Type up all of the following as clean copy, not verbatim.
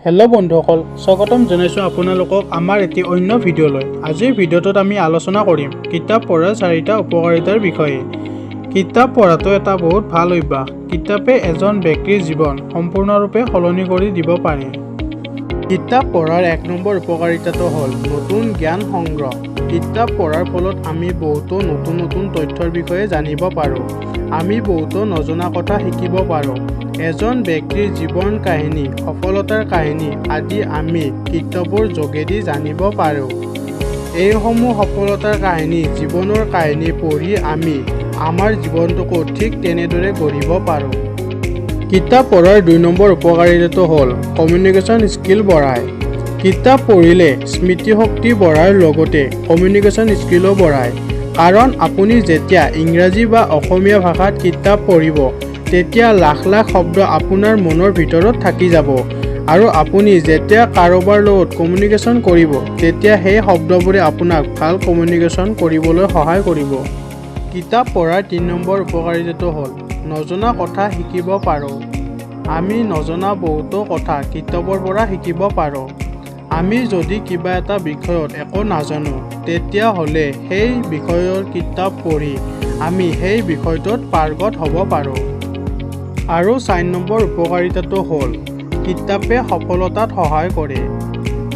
Hello' বন্ধুসকল, স্বাগতম জনাইছোঁ আপোনালোকক আমাৰ এটি অন্য ভিডিঅ'লৈ। আজিৰ ভিডিঅ'টোত আমি আলোচনা কৰিম কিতাপ পঢ়াৰ 4টা উপকাৰিতাৰ বিষয়ে। কিতাপ পঢ়াটো এটা বহুত ভাল অভ্যাস। কিতাপে এজন ব্যক্তিৰ জীৱন সম্পূৰ্ণৰূপে সলনি কৰি দিব পাৰে। কিতাপ পঢ়াৰ 1 নম্বৰ উপকাৰিতাটো হ'ল নতুন জ্ঞান সংগ্ৰহ। কিতাপ পঢ়াৰ ফলত আমি বহুতো নতুন তথ্যৰ বিষয়ে জানিব পাৰোঁ। আমি বহুতো নজনা কথা শিকিব পাৰোঁ। এজন ব্যক্তিৰ জীৱন কাহিনী, সফলতাৰ কাহিনী আদি আমি কিতাপৰ যোগেদি জানিব পাৰোঁ। এইসমূহ সফলতাৰ কাহিনী, জীৱনৰ কাহিনী পঢ়ি আমি আমাৰ জীৱনটোকো ঠিক তেনেদৰে গঢ়িব পাৰোঁ। কিতাপ পঢ়াৰ 2 নম্বৰ উপকাৰিতাটো হ'ল কমিউনিকেশ্যন স্কিল বঢ়ায়। কিতাপ পঢ়িলে স্মৃতিশক্তি বঢ়াৰ লগতে কমিউনিকেশ্যন স্কিলো বঢ়ায়। কাৰণ আপুনি যেতিয়া ইংৰাজী বা অসমীয়া ভাষাত কিতাপ পঢ়িব, তেতিয়া লাখ শব্দ আপোনাৰ মনৰ ভিতৰত থাকি যাব আৰু আপুনি যেতিয়া কাৰোবাৰ লগত কমিউনিকেশ্যন কৰিব, তেতিয়া সেই শব্দবোৰে আপোনাক ভাল কমিউনিকেশ্যন কৰিবলৈ সহায় কৰিব। কিতাপ পঢ়াৰ 3 নম্বৰ উপকাৰিতাটো হ'ল নজনা কথা শিকিব পাৰোঁ। আমি নজনা বহুতো কথা কিতাপৰ পৰা শিকিব পাৰোঁ। আমি যদি কিবা এটা বিষয়ত একো নাজানো, তেতিয়াহ'লে সেই বিষয়ৰ কিতাপ পঢ়ি আমি সেই বিষয়টোত পাৰ্গত হ'ব পাৰোঁ। আৰু 4 নম্বৰ উপকাৰিতাটো হ'ল কিতাপে সফলতাত সহায় কৰে।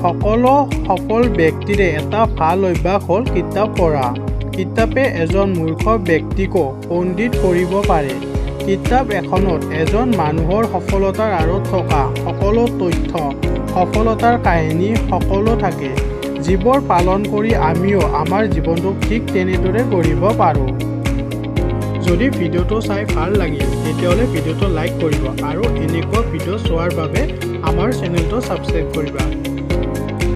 সকলো সফল ব্যক্তিৰে এটা ভাল অভ্যাস হ'ল কিতাপ পঢ়া। কিতাপে এজন মূৰ্খ ব্যক্তিকো পণ্ডিত কৰিব পাৰে। কিতাপ এখনত এজন মানুহৰ সফলতাৰ আঁৰত থকা সকলো তথ্য, সফলতাৰ কাহিনী সকলো থাকে, যিবোৰ পালন কৰি আমিও আমাৰ জীৱনটোক ঠিক তেনেদৰে গঢ়িব পাৰোঁ। যদি ভিডিঅ'টো চাই ভাল লাগিল, তেতিয়াহ'লে ভিডিঅ'টো লাইক কৰিব আৰু এনেকুৱা ভিডিঅ' চোৱাৰ বাবে আমাৰ চেনেলটো ছাবস্ক্ৰাইব কৰিবা।